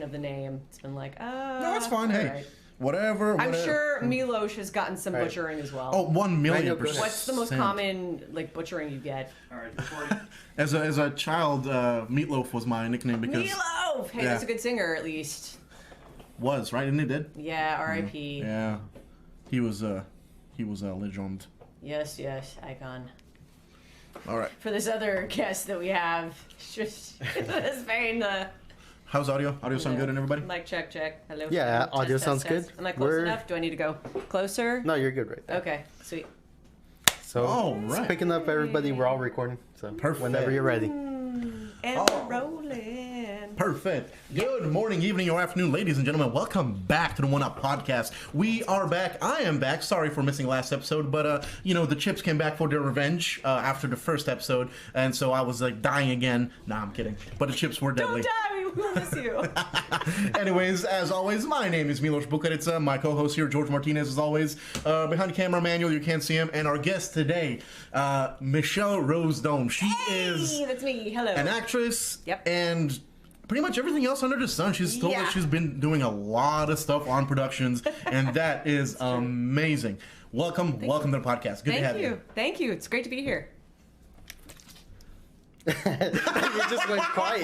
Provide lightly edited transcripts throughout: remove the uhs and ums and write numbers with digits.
of the name. It's been like, no, it's fine. Hey, right. whatever. I'm sure Milosh has gotten some butchering as well. Oh, 1,000,000%. What's the most common butchering you get? All right, recording. As a child, Meatloaf was my nickname because Meatloaf. Hey, that's a good singer at least. Was right, and it did. Yeah, R.I.P. Yeah, he was a legend. Yes, icon. All right. For this other guest that we have, just this vein. How's audio? Audio sound good, and everybody? Mic check. Hello. Yeah, audio test, sounds test. good. Am I close enough? Do I need to go closer? No, you're good right there. Okay, sweet. So, all right. Picking up everybody, we're all recording. So, perfect. Whenever you're ready. And we're rolling. Perfect. Good morning, evening, or afternoon, ladies and gentlemen. Welcome back to the One Up Podcast. We are back. I am back. Sorry for missing last episode, but the Chips came back for their revenge after the first episode, and so I was like dying again. Nah, I'm kidding. But the Chips were deadly. Don't die. We will miss you. Anyways, as always, my name is Miloš Bukarica. My co-host here, George Martinez, as always. Behind the camera, Manuel, you can't see him. And our guest today, Michelle Rose Domb. She is that's me. Hello. an actress. Yep. And pretty much everything else under the sun. She's told that she's been doing a lot of stuff on productions, and that is amazing. Welcome to the podcast. Good to have you. Thank you. It's great to be here. You just went quiet.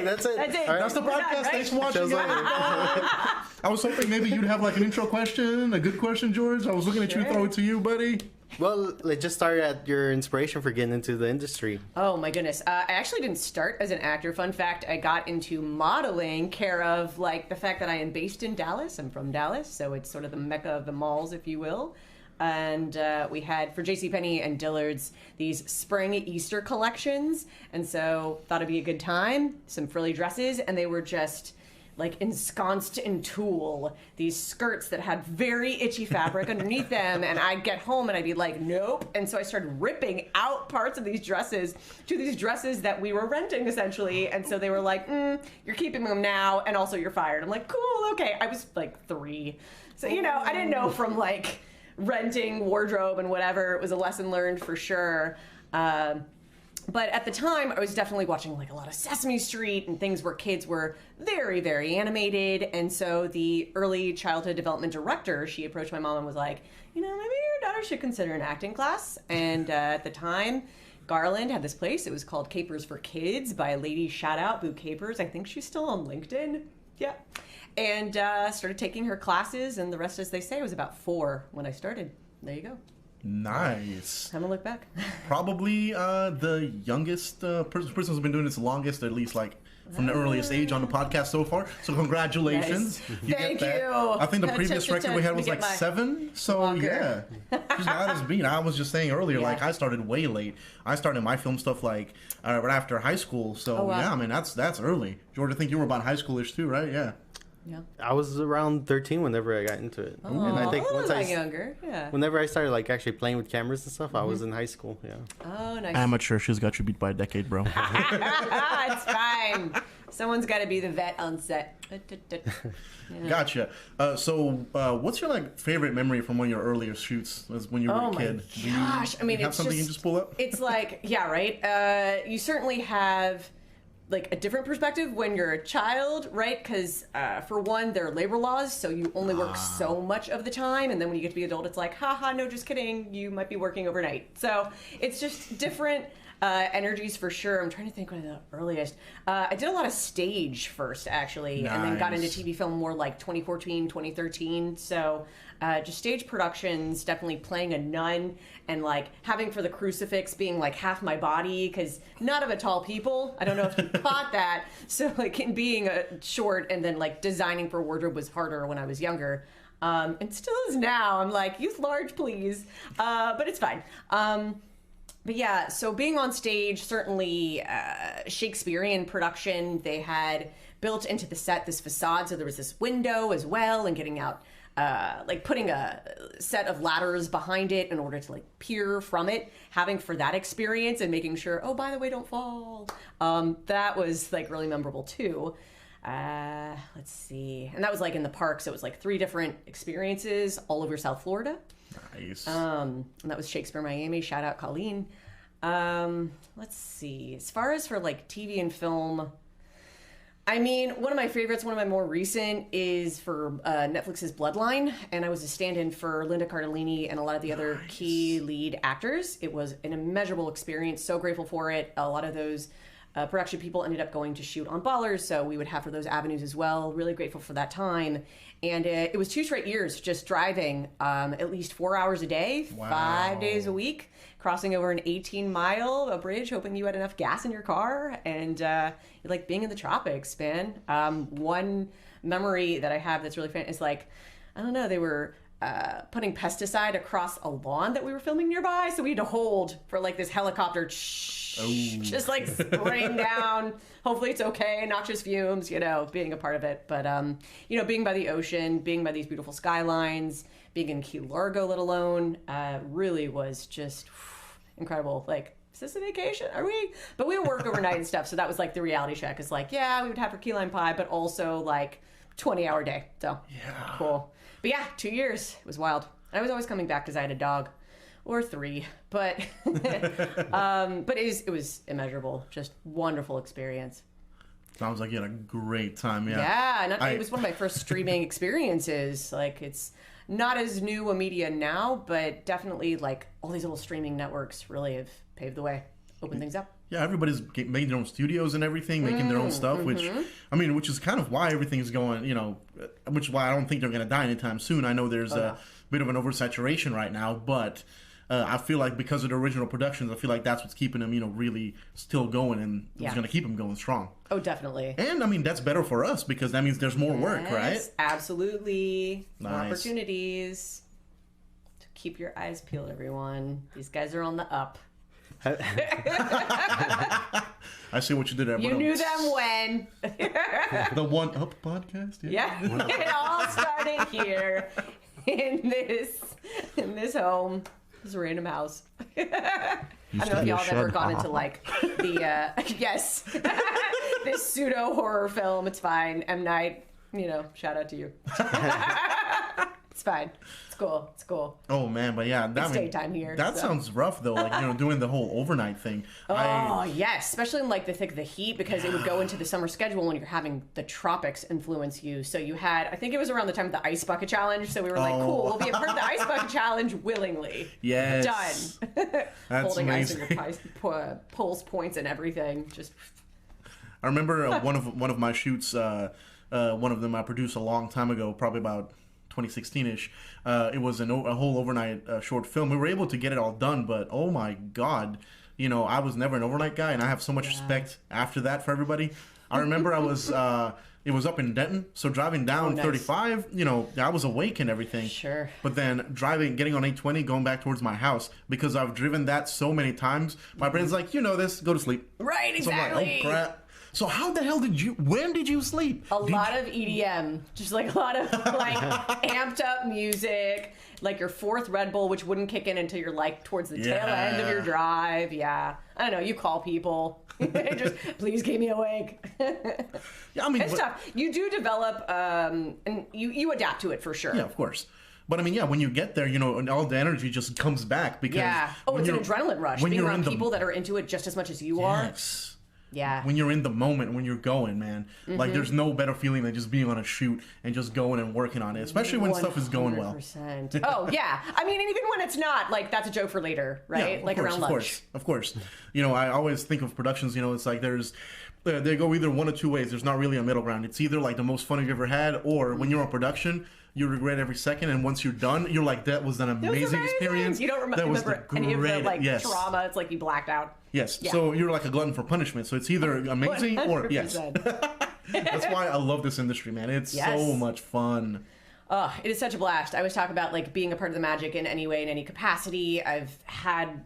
That's it. All right. That's the podcast. Thanks for watching. I was hoping maybe you'd have like an intro question, a good question, George. I was looking at you, throw it to you, buddy. Well, let's just start at your inspiration for getting into the industry. Oh my goodness. I actually didn't start as an actor. Fun fact, I got into modeling care of like the fact that I am based in Dallas. I'm from Dallas, so it's sort of the mecca of the malls, if you will. And we had, for JCPenney and Dillard's, these spring Easter collections. And so thought it'd be a good time, some frilly dresses, and they were just like ensconced in tulle, these skirts that had very itchy fabric underneath them, and I'd get home and I'd be like, nope. And so I started ripping out parts of these dresses to these dresses that we were renting, essentially. And so they were like, you're keeping them now, and also you're fired. I'm like, cool, okay. I was like 3. So, I didn't know from like renting wardrobe and whatever. It was a lesson learned for sure. But at the time, I was definitely watching like a lot of Sesame Street and things where kids were very, very animated. And so the early childhood development director, she approached my mom and was like, maybe your daughter should consider an acting class. And at the time, Garland had this place. It was called Capers for Kids by a lady, shout out, Boo Capers. I think she's still on LinkedIn. Yeah. And started taking her classes. And the rest, as they say, was about 4 when I started. There you go. Nice. Time to look back. Probably the youngest person who's been doing this longest, at least like from the earliest age on the podcast so far. So congratulations. Nice. Thank you. I think the previous record we had was like 7. So walker. Yeah, she's not as being. I was just saying earlier, like I started way late. I started my film stuff like right after high school. So yeah, I mean that's early. George, I think you were about high schoolish too, right? Yeah. Yeah. I was around 13 whenever I got into it. Oh, and I think once younger, yeah. Whenever I started like actually playing with cameras and stuff, I was in high school. Yeah. Oh, nice. Amateur. She's got you beat by a decade, bro. It's fine. Someone's got to be the vet on set. Yeah. Gotcha. So, what's your like favorite memory from one of your earlier shoots? As when you were a kid? Gosh, I mean, have it's something you can just pull up. It's like, yeah, right. You certainly have like a different perspective when you're a child, right? Because for one, there are labor laws, so you only work so much of the time, and then when you get to be adult, it's like, haha, no, just kidding, you might be working overnight. So it's just different energies for sure. I'm trying to think when the earliest. I did a lot of stage first, actually, and then got into TV film more like 2014, 2013. So just stage productions, definitely playing a nun and like having for the crucifix being like half my body because not of a tall people. I don't know if you caught that. So like in being a short and then like designing for wardrobe was harder when I was younger. And still is now. I'm like, use large, please. But it's fine. But yeah, so being on stage, certainly Shakespearean production, they had built into the set this facade. So there was this window as well and getting out, like putting a set of ladders behind it in order to like peer from it, having for that experience and making sure, oh, by the way, don't fall. That was like really memorable too. Let's see. And that was like in the park. So it was like 3 different experiences all over South Florida. Nice. And that was Shakespeare Miami. Shout out Colleen. Let's see. As far as for like TV and film, I mean, one of my favorites, one of my more recent, is for Netflix's Bloodline, and I was a stand-in for Linda Cardellini and a lot of the other key lead actors. It was an immeasurable experience. So grateful for it. A lot of those production people ended up going to shoot on Ballers, so we would have for those avenues as well. Really grateful for that time. And it was 2 straight years just driving at least 4 hours a day, 5 days a week, crossing over an 18-mile bridge, hoping you had enough gas in your car, and like being in the tropics, man. One memory that I have that's really fun is like, I don't know, they were putting pesticide across a lawn that we were filming nearby, so we had to hold for like this helicopter just like spraying down. Hopefully it's okay, noxious fumes, being a part of it. But being by the ocean, being by these beautiful skylines, being in Key Largo, let alone, really was just incredible. Like, is this a vacation? Are we? But we would work overnight and stuff, so that was like the reality check. It's like, yeah, we would have our key lime pie, but also like 20-hour day. So yeah, cool. But yeah, 2 years. It was wild. I was always coming back because I had a dog. Or 3. But it was immeasurable. Just wonderful experience. Sounds like you had a great time, yeah. Yeah, it was one of my first streaming experiences. Like, it's not as new a media now, but definitely, like, all these little streaming networks really have paved the way, opened things up. Yeah, everybody's made their own studios and everything, making their own stuff, which is kind of why everything's going, which is why I don't think they're going to die anytime soon. I know there's a bit of an oversaturation right now, but I feel like because of the original productions, I feel like that's what's keeping them, really still going, and it's going to keep them going strong. Oh, definitely. And, I mean, that's better for us because that means there's more work, right? Absolutely. Nice. More opportunities. So keep your eyes peeled, everyone. These guys are on the up. I see what you did there. You knew them when. The One Up podcast? Yeah. It all started here in this home. This random house. I don't know if y'all have ever gone into like the yes, this pseudo horror film. It's fine. M. Night, shout out to you. It's fine. It's cool. It's cool. Oh man, but yeah, it's daytime here. That sounds rough though. Like doing the whole overnight thing. Oh yes, especially in like the thick of the heat because it would go into the summer schedule when you're having the tropics influence you. So you had, I think it was around the time of the ice bucket challenge. So we were like, cool, we'll be a part of the ice bucket challenge willingly. Yes, done. That's holding amazing. ice in your pulse points and everything. Just. I remember one of my shoots. One of them I produced a long time ago, probably about 2016-ish. It was a whole overnight short film. We were able to get it all done, but oh my god, I was never an overnight guy, and I have so much respect after that for everybody. I remember I was it was up in Denton, so driving down 35, I was awake and everything. Sure. But then getting on 820, going back towards my house, because I've driven that so many times, my brain's like, this, go to sleep. Right, exactly. So I'm like, oh crap. So how the hell when did you sleep? A lot of EDM, just like a lot of like amped up music, like your 4th Red Bull, which wouldn't kick in until you're like towards the tail end of your drive. Yeah, I don't know. You call people, just please keep me awake. Yeah, I mean, it's tough. You do develop, and you adapt to it for sure. Yeah, of course. But I mean, when you get there, and all the energy just comes back because it's an adrenaline rush. Being around people that are into it just as much as you are. Yes. Yeah. When you're in the moment, when you're going, man, like there's no better feeling than just being on a shoot and just going and working on it, especially when stuff is going well. 100%. Oh yeah, I mean, and even when it's not, like that's a joke for later, right? Yeah, like course, around lunch. Of course. I always think of productions. It's like they go either one or two ways. There's not really a middle ground. It's either like the most fun you've ever had, or when you're on production, you regret every second, and once you're done, you're like, that was an amazing experience. You don't remember any of the trauma. It's like you blacked out. Yes. Yeah. So you're like a glutton for punishment. So it's either amazing 100%. Or yes. That's why I love this industry, man. It's so much fun. Oh, it is such a blast. I always talk about like being a part of the magic in any way, in any capacity. I've had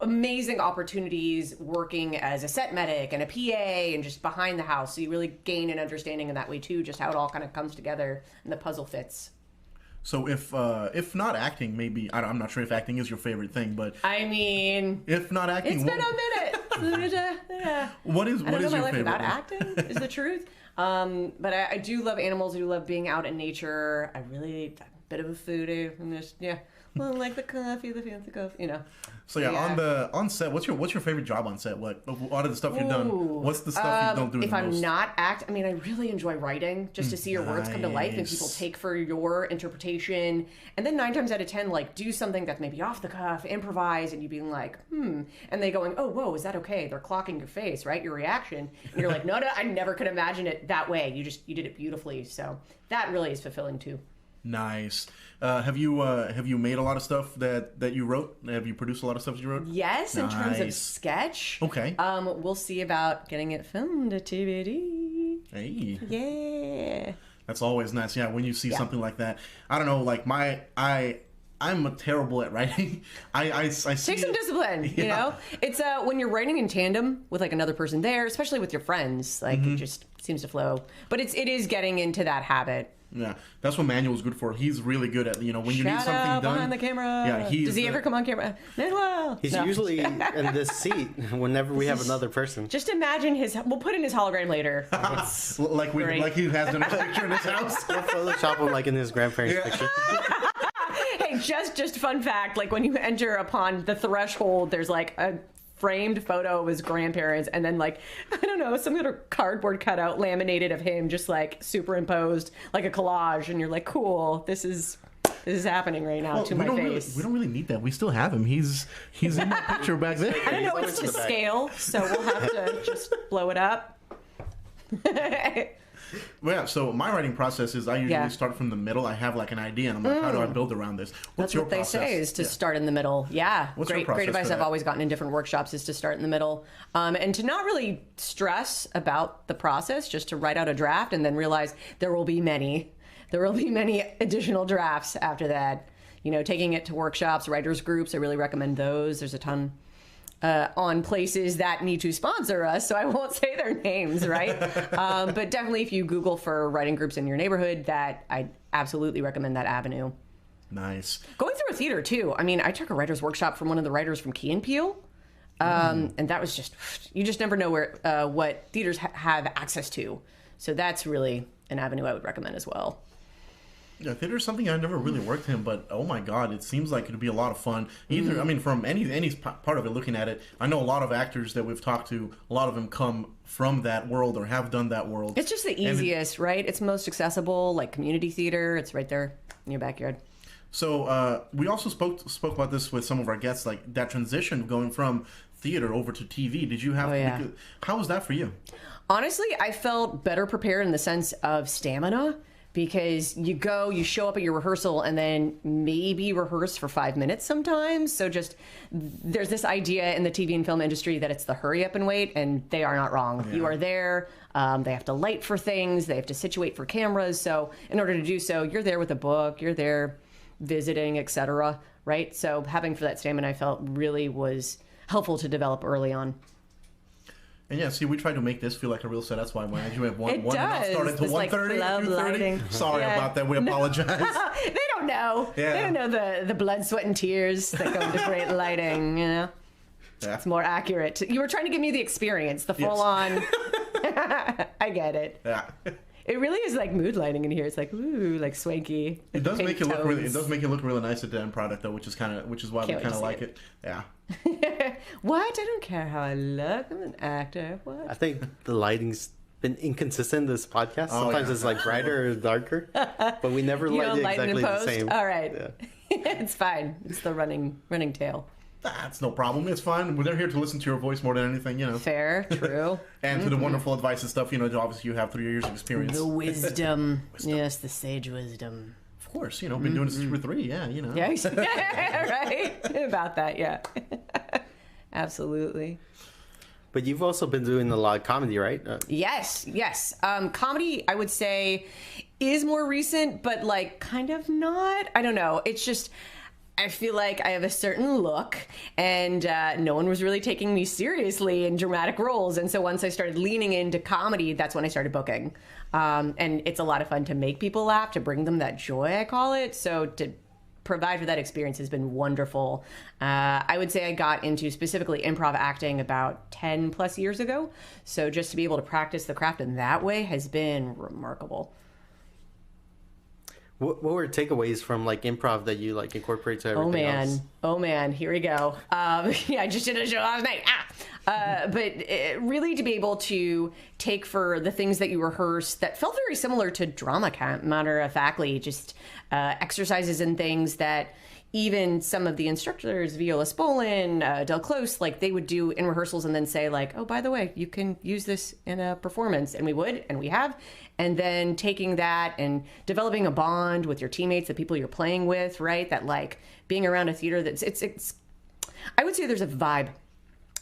amazing opportunities working as a set medic and a PA and just behind the house. So you really gain an understanding in that way too, just how it all kind of comes together and the puzzle fits. So if not acting, maybe I'm not sure if acting is your favorite thing, but I mean, if not acting, it's been a minute. What is I don't know your my life favorite? Without acting is the truth. But I do love animals. I do love being out in nature. I really, I'm a bit of a foodie, and just Well, like the coffee, the fancy coffee, you know. So yeah, on set, what's your favorite job on set? What out of the stuff you've done? What's the stuff you don't do If the I'm most? not I mean, I really enjoy writing, just to see your words come to life and people take for your interpretation. And then 9 times out of 10, like, do something that's maybe off the cuff, improvise, and you being like, and they going, oh, whoa, is that okay? They're clocking your face, right? Your reaction. And you're like, no, I never could imagine it that way. You did it beautifully. So that really is fulfilling too. Nice. Have you made a lot of stuff that you wrote? Have you produced a lot of stuff you wrote? Yes, in terms of sketch. Okay. We'll see about getting it filmed to TVD. Hey. Yeah. That's always nice. Yeah, when you see something like that. I don't know, like I'm terrible at writing. I see Take some discipline, you know? It's when you're writing in tandem with like another person there, especially with your friends, like it just seems to flow. But it is getting into that habit. Yeah, that's what Manuel's good for. He's really good at, when you need something Shout out done behind the camera. Yeah, Does he ever come on camera? Manuel. He's usually in this seat whenever we have another person. Just imagine we'll put in his hologram later. It's like he has in a picture in his house. We'll Photoshop him like in his grandparents' picture. Hey, just fun fact, like when you enter upon the threshold, there's like a framed photo of his grandparents, and then like, I don't know, some kind of cardboard cutout laminated of him just like superimposed like a collage, and you're like, cool, this is happening right now to my face. We don't really need that. We still have him. He's in that picture back there. I don't know, it's to scale, so we'll have to just blow it up. Well, yeah, so my writing process is I usually start from the middle. I have like an idea, and I'm like, how do I build around this? That's what they say, is to start in the middle. Yeah. What's your process great advice for I've that? always gotten in different workshops is to start in the middle. And to not really stress about the process, just to write out a draft and then realize there will be many additional drafts after that. You know, taking it to workshops, writers groups, I really recommend those. There's a ton on places that need to sponsor us, so I won't say their names, right? But definitely if you Google for writing groups in your neighborhood, that I absolutely recommend that avenue. Nice. Going through a theater too. I mean, I took a writer's workshop from one of the writers from Key and Peele. And that was you just never know where what theaters have access to. So that's really an avenue I would recommend as well. Yeah, theater is something I never really worked in, but oh my god, it seems like it'd be a lot of fun. Either, I mean, from any part of it, looking at it, I know a lot of actors that we've talked to, a lot of them come from that world or have done that world. It's just the easiest, right? It's most accessible, like community theater. It's right there in your backyard. So we also spoke about this with some of our guests, like that transition going from theater over to TV. Did you have? How was that for you? Honestly, I felt better prepared in the sense of stamina. Because you show up at your rehearsal and then maybe rehearse for 5 minutes sometimes. So just, there's this idea in the TV and film industry that it's the hurry up and wait, and they are not wrong. Yeah. You are there. They have to light for things. They have to situate for cameras. So in order to do so, you're there with a book. You're there visiting, etc. Right? So having for that stamina, I felt really was helpful to develop early on. And yeah, see, we tried to make this feel like a real set. That's why when I went one started to 1:30, like 2:30. Sorry about that. We apologize. They don't know. Yeah. They don't know the blood, sweat, and tears that go into great lighting. You know, it's more accurate. You were trying to give me the experience, the full on. I get it. Yeah. It really is like mood lighting in here. It's like ooh, like swanky. It does make it look really. It does make it look really nice at the end product though, which is why we kind of like it. Yeah. What? I don't care how I look. I'm an actor. What? I think the lighting's been inconsistent this podcast. Sometimes it's like brighter or darker, but we never light it exactly the same. All right. Yeah. It's fine. It's the running tail. That's no problem. It's fine. They're here to listen to your voice more than anything, you know. Fair, true. And to the wonderful advice and stuff, you know, obviously you have 3 years of experience. The wisdom. Yes, the sage wisdom. Of course, you know, been doing this for 3, you know. Yeah, right? About that, yeah. Absolutely. But you've also been doing a lot of comedy, right? Yes. Comedy, I would say, is more recent, but like kind of not. I don't know. It's just, I feel like I have a certain look, and no one was really taking me seriously in dramatic roles. And so once I started leaning into comedy, that's when I started booking. And it's a lot of fun to make people laugh, to bring them that joy, I call it. So to provide for that experience has been wonderful. I would say I got into specifically improv acting about 10 plus years ago. So just to be able to practice the craft in that way has been remarkable. What were takeaways from like improv that you like incorporate to everything else? Oh man, here we go. Yeah, I just did a show last night. But really to be able to take for the things that you rehearse that felt very similar to drama camp, matter of factly, just exercises and things that even some of the instructors, Viola Spolin, Del Close, like they would do in rehearsals and then say like, oh, by the way, you can use this in a performance. And we would, and we have. And then taking that and developing a bond with your teammates, the people you're playing with, right? That like being around a theater that's, it's I would say there's a vibe.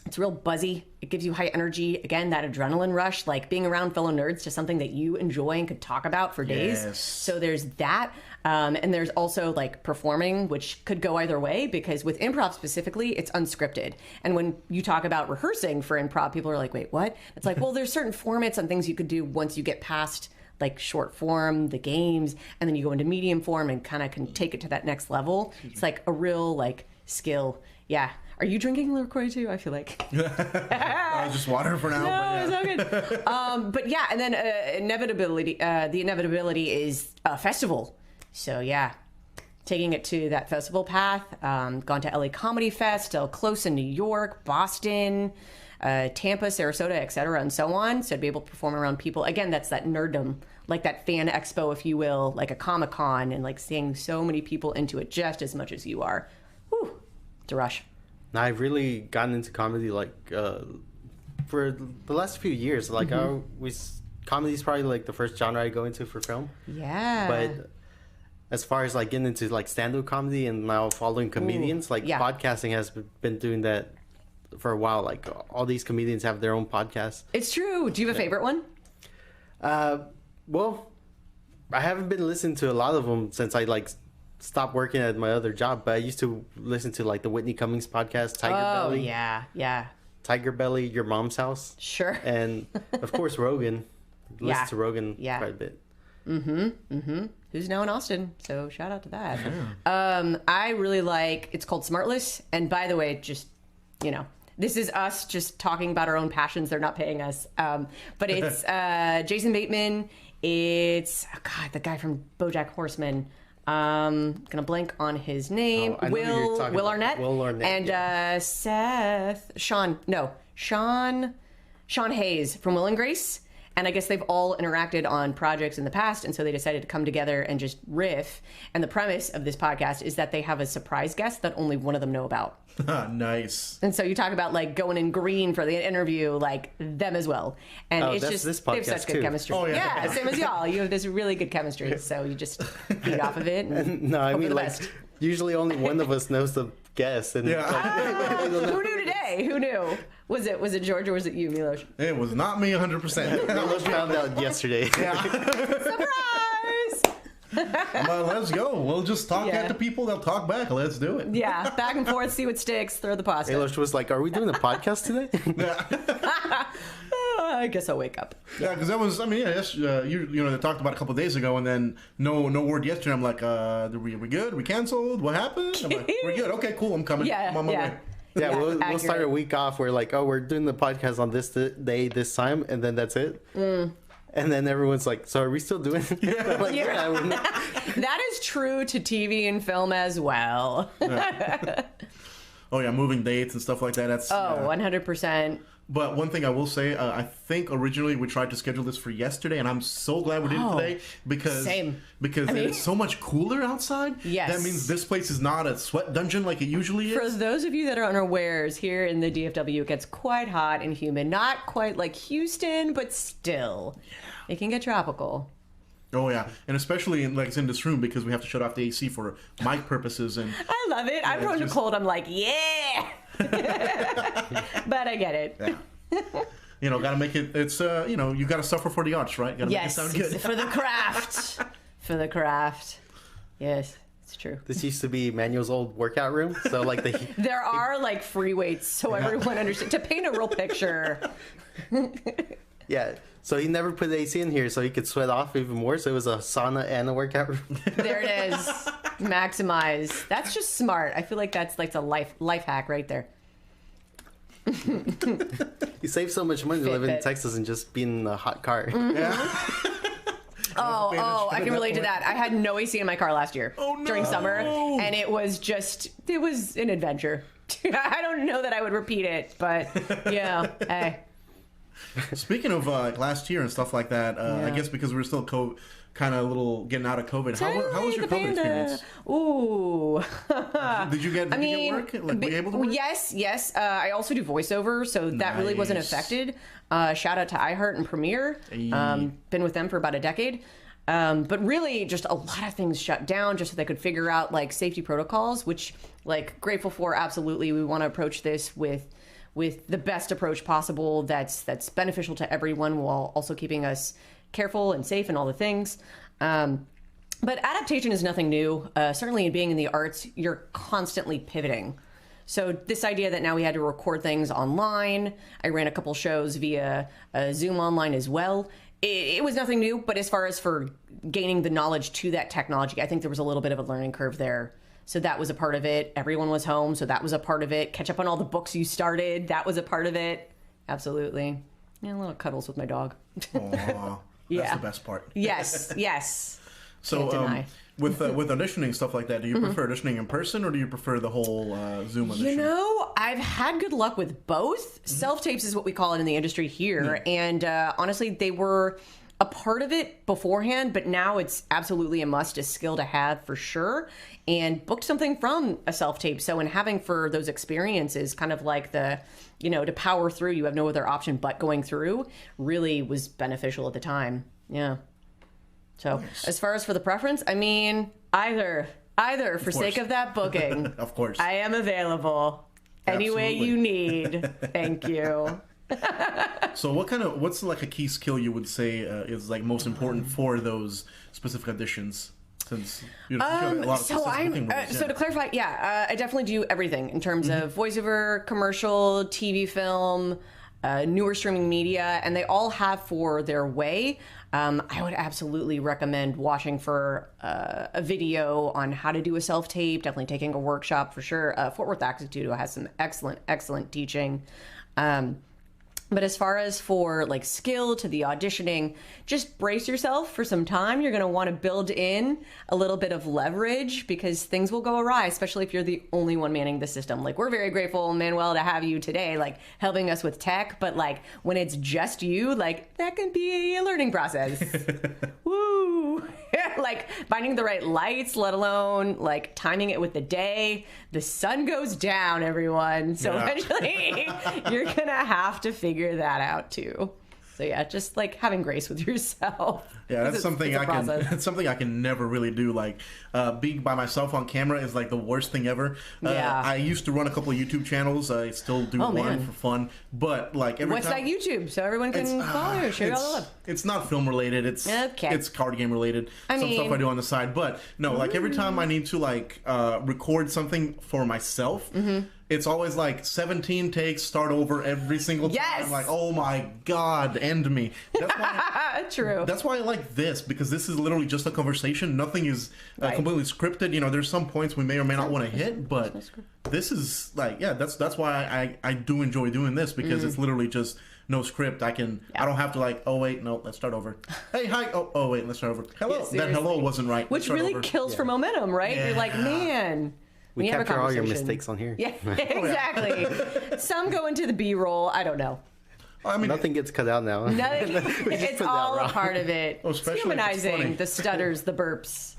It's real buzzy. It gives you high energy. Again, that adrenaline rush, like being around fellow nerds to something that you enjoy and could talk about for days. Yes. So there's that. And there's also like performing, which could go either way because with improv specifically, it's unscripted. And when you talk about rehearsing for improv, people are like, wait, what? It's like, well, there's certain formats and things you could do once you get past like short form, the games, and then you go into medium form and kind of can take it to that next level. It's like a real like skill. Yeah. Are you drinking LaCroix too? I feel like. Just water for now. No, it's all good. But yeah, and then inevitability. The inevitability is a festival. So yeah, taking it to that festival path. Gone to LA Comedy Fest, still close in New York, Boston, Tampa, Sarasota, etc., and so on. So to be able to perform around people again, that's that nerddom, like that fan expo, if you will, like a Comic-Con, and like seeing so many people into it just as much as you are. Whew, it's a rush. I've really gotten into comedy like for the last few years. Like comedy is probably like the first genre I go into for film. Yeah. But as far as like getting into like stand-up comedy and now following comedians, podcasting has been doing that for a while. Like all these comedians have their own podcasts. It's true. Do you have a favorite one? Well, I haven't been listening to a lot of them since I like stopped working at my other job, but I used to listen to like the Whitney Cummings podcast, Tiger Belly. Oh, yeah. Tiger Belly, Your Mom's House. Sure. And of course, Rogan. Listen to Rogan quite a bit. Who's now in Austin, so shout out to that. Yeah. I really like, it's called Smartless, and by the way, just, you know, this is us just talking about our own passions. They're not paying us. But it's Jason Bateman. It's, the guy from BoJack Horseman. Gonna blank on his name. Will Arnett. Will Arnett. And Sean Hayes from Will and Grace. And I guess they've all interacted on projects in the past, and so they decided to come together and just riff. And the premise of this podcast is that they have a surprise guest that only one of them know about. Nice. And so you talk about like going in green for the interview, like them as well. And it's just they have such good chemistry. Oh, yeah. Same as y'all. You have this really good chemistry, so you just feed off of it. And no, I hope mean for the like best. Usually only one of us knows the guest. And Who knew today? Who knew? Was it George or was it you, Milos? It was not me 100%. Milos found out yesterday. Surprise! Let's go. We'll just talk at the people. They'll talk back. Let's do it. Yeah, back and forth, see what sticks, throw the pasta. Milos was like, are we doing a podcast today? I guess I'll wake up. Yeah, because that was, you know, they talked about it a couple of days ago, and then no word yesterday. I'm like, are we good? We canceled? What happened? I'm like, we're good. Okay, cool. I'm coming. I'm on my way. Yeah, we'll start a week off. We're like, we're doing the podcast on this day, this time, and then that's it. And then everyone's like, so are we still doing it? Yeah. Like, That is true to TV and film as well. Oh, yeah, moving dates and stuff like that. That's 100%. But one thing I will say, I think originally we tried to schedule this for yesterday, and I'm so glad we did it today because it's so much cooler outside. Yes. That means this place is not a sweat dungeon like it usually is. For those of you that are unawares, here in the DFW, it gets quite hot and humid. Not quite like Houston, but still. It can get tropical. Oh, yeah. And especially in this room because we have to shut off the AC for mic purposes. And I love it. I'm prone to cold. I'm like, yeah. But I get it. Yeah. You know, gotta make it, it's, you gotta suffer for the arts, right? Gotta make it sound good. For the craft. For the craft. Yes, it's true. This used to be Manuel's old workout room. So, like, there are, like, free weights, so everyone understands. To paint a real picture. Yeah. So he never put the AC in here so he could sweat off even more. So it was a sauna and a workout room. There it is. Maximize. That's just smart. I feel like that's like a life hack right there. You save so much money living in Texas and just being in a hot car. Mm-hmm. Yeah. Oh, I can relate to that. I had no AC in my car last year during summer, and it was an adventure. I don't know that I would repeat it, but yeah. Hey. Speaking of last year and stuff like that, I guess because we're still kind of a little getting out of COVID. How was your COVID experience? Ooh. Did you get work? Like, were you able to work? Yes. I also do voiceover, so that really wasn't affected. Shout out to iHeart and Premiere. Been with them for about a decade. But really just a lot of things shut down just so they could figure out like safety protocols, which like grateful for. Absolutely. We want to approach this with the best approach possible that's beneficial to everyone while also keeping us careful and safe and all the things. But adaptation is nothing new. Certainly in being in the arts, you're constantly pivoting. So this idea that now we had to record things online, I ran a couple shows via Zoom online as well. It was nothing new, but as far as for gaining the knowledge to that technology, I think there was a little bit of a learning curve there. So that was a part of it. Everyone was home, so that was a part of it. Catch up on all the books you started, that was a part of it. Absolutely. Yeah, a little cuddles with my dog. Aww, that's the best part. Yes. So with auditioning, stuff like that, do you prefer auditioning in person or do you prefer the whole Zoom audition? You know, I've had good luck with both. Self-tapes is what we call it in the industry here. And honestly, they were a part of it beforehand, but now it's absolutely a must, a skill to have for sure. And booked something from a self-tape. So in having for those experiences, kind of like the, to power through, you have no other option but going through, really was beneficial at the time. Yeah. So as far as for the preference, I mean, either for sake of that booking. Of course. I am available any way you need. Thank you. So what's like a key skill you would say is like most important for those specific auditions? Since you have a lot of so to clarify, I definitely do everything in terms of voiceover, commercial, TV, film, newer streaming media, and they all have for their way. I would absolutely recommend watching for a video on how to do a self-tape, definitely taking a workshop for sure. Fort Worth Acting Studio has some excellent teaching. But as far as for like skill to the auditioning, just brace yourself for some time. You're going to want to build in a little bit of leverage because things will go awry, especially if you're the only one manning the system. Like, we're very grateful, Manuel, to have you today, like helping us with tech. But like when it's just you, like that can be a learning process. Woo! Like finding the right lights, let alone like timing it with the day. The sun goes down, everyone. So eventually you're going to have to figure that out too. So yeah, just like having grace with yourself. Yeah, that's something I can never really do. Like being by myself on camera is like the worst thing ever. I used to run a couple of YouTube channels. I still do one for fun. But like what's that YouTube? So everyone can follow you, share all the love. It's not film related. It's card game related. Some stuff I do on the side. But no, like every time I need to like record something for myself. It's always like 17 takes, start over every single time. Yes! I'm like, oh my God, end me. That's why, True. That's why I like this, because this is literally just a conversation. Nothing is completely scripted. There's some points we may or may not want to hit, but this is like, that's why I do enjoy doing this, because it's literally just no script. I don't have to like, oh wait, no, let's start over. Hey, hi, oh wait, let's start over. Hello, that hello wasn't right. Which really kills for momentum, right? Yeah. You're like, man. We capture all your mistakes on here. Yeah, exactly. Some go into the B-roll. I don't know. I mean, nothing gets cut out now. It's all a part of it. It's humanizing the stutters, the burps.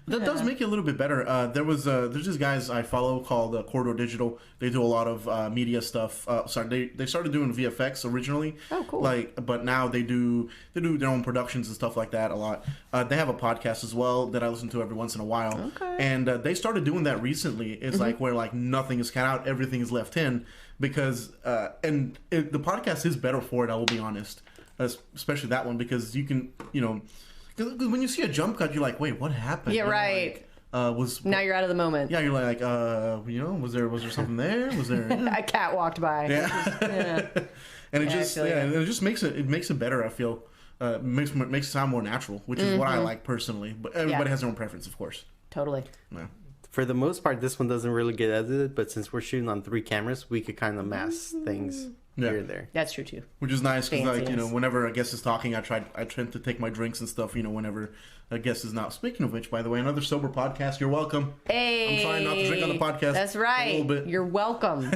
That does make it a little bit better. There's these guys I follow called Corridor Digital. They do a lot of media stuff. They started doing VFX originally. Oh, cool. But now they do their own productions and stuff like that a lot. They have a podcast as well that I listen to every once in a while. Okay. And they started doing that recently. It's like where like nothing is cut out, everything is left in, because the podcast is better for it. I will be honest, especially that one, because you can Because when you see a jump cut, you're like, wait, what happened? Yeah, right. Like, now you're out of the moment. Yeah, you're like, was there something there? Was there a cat walked by? Yeah. And it just makes it better. I feel makes it sound more natural, which is what I like personally. But everybody has their own preference, of course. Totally. Yeah. For the most part, this one doesn't really get edited, but since we're shooting on 3 cameras, we could kind of mask things. here and there. That's true too. Which is nice because, like, Fanciness. whenever a guest is talking, I try to take my drinks and stuff. Whenever a guest is not. Speaking of which, by the way, another sober podcast. You're welcome. Hey, I'm trying not to drink on the podcast. That's right. A little bit. You're welcome.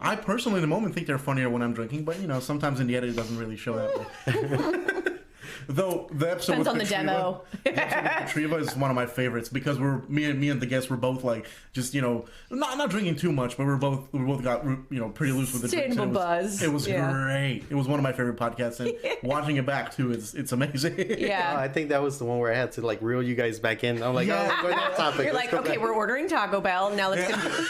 I personally, in the moment, think they're funnier when I'm drinking, but sometimes in the edit it doesn't really show that way. Though the episode Depends with on the demo. The episode with Katriva is one of my favorites because me and the guests were both like just not drinking too much, but we both got pretty loose with the drinks. Sustainable buzz. It was great. It was one of my favorite podcasts, and watching it back too, it's amazing. Yeah. I think that was the one where I had to like reel you guys back in. I'm like, oh, going off topic. You're like, okay, we're ordering Taco Bell. Now let's continue.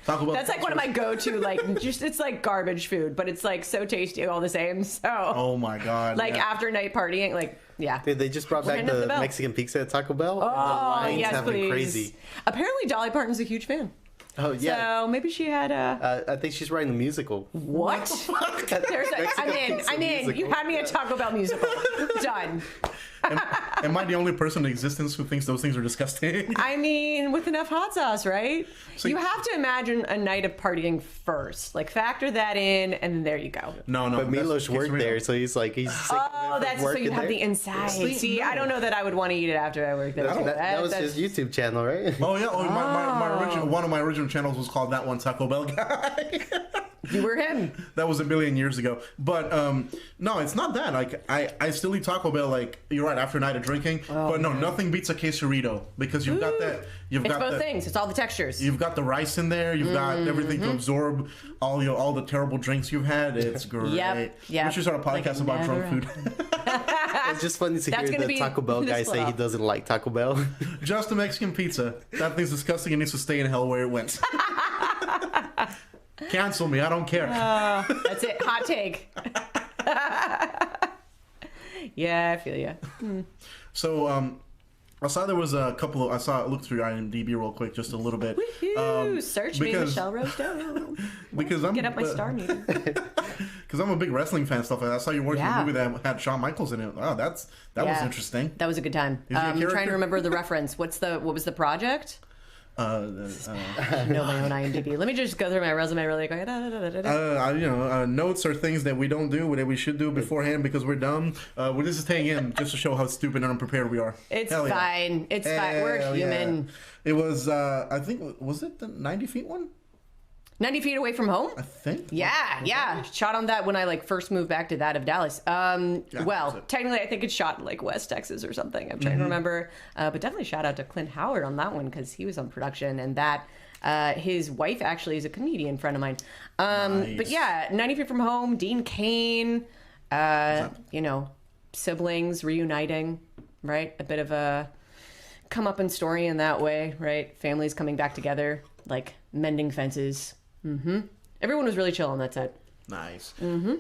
That's like one of my go-to, it's like garbage food, but it's like so tasty all the same. So, oh my god, after night partying, Dude, they just brought back the Mexican pizza at Taco Bell. Oh, and the lines yes, have been please. crazy. Apparently, Dolly Parton's a huge fan. Oh yeah. So maybe she had a. I think she's writing a musical. What? I'm in. You had me at Taco Bell musical. Done. Am I the only person in existence who thinks those things are disgusting? I mean, with enough hot sauce, right? So you have to imagine a night of partying first. Factor that in, and then there you go. No. But Milos worked there, so he's sick Oh, that's so you have the inside. See, I don't know that I would want to eat it after I worked there. That was his YouTube channel, right? Oh yeah. One of my original channels was called That One Taco Bell Guy. You were him. That was a million years ago. But no, it's not that. I still eat Taco Bell. You're right, after a night of drinking. But no, nothing beats a quesarito because you've got that. It's both things. It's all the textures. You've got the rice in there. You've got everything to absorb all the terrible drinks you've had. It's great. Yep. We should start a podcast about drunk food. It's just funny to hear the Taco Bell guy say he doesn't like Taco Bell. Just a Mexican pizza. That thing's disgusting. It needs to stay in hell where it went. Cancel me. I don't care. That's it. Hot take. Yeah, I feel you. So, I saw there was a couple of. I looked through IMDb real quick, just a little bit. Search me, Michelle Rose Domb. Because I'm get up my star meter. Because I'm a big wrestling fan stuff. I saw you working in a movie that had Shawn Michaels in it. Oh, that was interesting. That was a good time. I'm trying to remember the reference. What was the project? I know my own IMDb. Let me just go through my resume really quick. Notes are things that we don't do, that we should do beforehand because we're dumb. We're just staying in just to show how stupid and unprepared we are. It's fine. It's fine. We're human. Yeah. It was, I think, was it the 90 feet one? 90 feet away from home? I think. Yeah. Shot on that when I first moved back to that of Dallas. Technically I think it's shot in West Texas or something. I'm trying to remember. But definitely shout out to Clint Howard on that one because he was on production and that his wife actually is a comedian friend of mine. Nice. But yeah, 90 feet from home, Dean Cain, siblings reuniting, right? A bit of a come up in story in that way, right? Families coming back together, mending fences. Mm-hmm. Everyone was really chill on that set. Nice. Mm-hmm.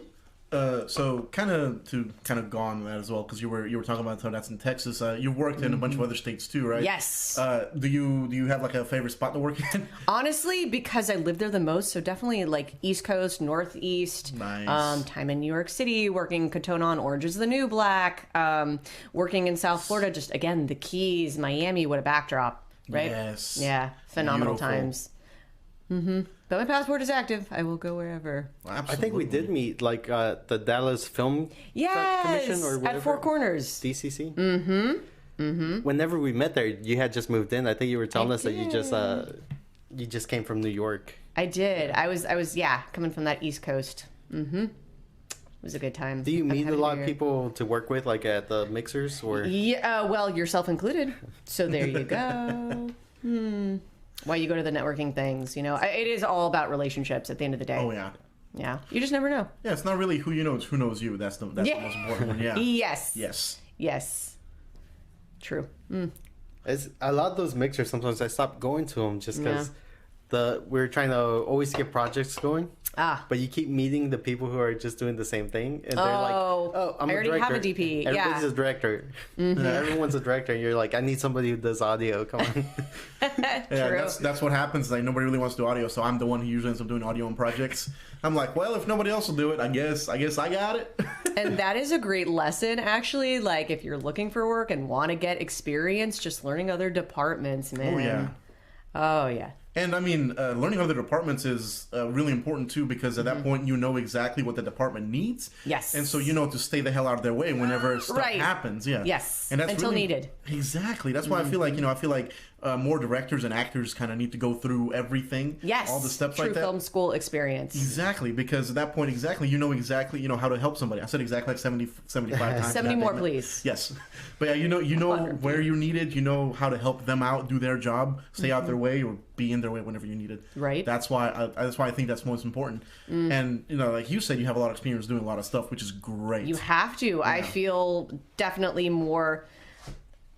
So kind of go on that as well because you were talking about how that's in Texas. You've worked in a bunch of other states too, right? Yes. Do you have a favorite spot to work in? Honestly, because I lived there the most, so definitely East Coast, Northeast. Nice. Time in New York City, working Katona on Orange is the New Black. Working in South Florida, just again the Keys, Miami. What a backdrop, right? Yes. Yeah, phenomenal Beautiful. times. Mm-hmm. But my passport is active. I will go wherever. Absolutely. I think we did meet the Dallas Film Commission or whatever. At Four Corners. DCC. Mm-hmm. Mm-hmm. Whenever we met there, you had just moved in. I think you were telling us that you just came from New York. I did. I was coming from that East Coast. Mm-hmm. It was a good time. Do you meet a lot of people to work with, at the mixers, or? Yeah, well, yourself included. So there you go. Why you go to the networking things, it is all about relationships at the end of the day. Oh yeah. Yeah, you just never know. Yeah, it's not really who you know; it's who knows you. That's the most important one. Yeah. Yes. True. It's a lot of those mixers. Sometimes I stop going to them just because we're trying to always get projects going. But you keep meeting the people who are just doing the same thing, and they're like, "Oh, I'm a director. I already have a DP. Everybody's a director. Mm-hmm. Everyone's a director." And you're like, "I need somebody who does audio. Come on." Yeah, that's what happens. Nobody really wants to do audio, so I'm the one who usually ends up doing audio on projects. I'm like, well, if nobody else will do it, I guess I got it. And that is a great lesson, actually. If you're looking for work and want to get experience, just learning other departments, man. Oh yeah. Oh yeah. And I mean, learning other departments is really important too, because at that point you know exactly what the department needs. Yes. And so you know to stay the hell out of their way whenever stuff happens. Yeah. Yes. And that's until really, needed. Exactly. That's why I feel like more directors and actors kind of need to go through everything. Yes. All the steps True like that. film school experience. Exactly, because at that point, you know how to help somebody. I said exactly like 75 times. 70 more, please. Yes. But yeah, you know where you're needed. You know how to help them out, do their job, stay out their way, or be in their way whenever you need it. Right. That's why I think that's most important. And, like you said, you have a lot of experience doing a lot of stuff, which is great. You have to. Yeah. I feel definitely more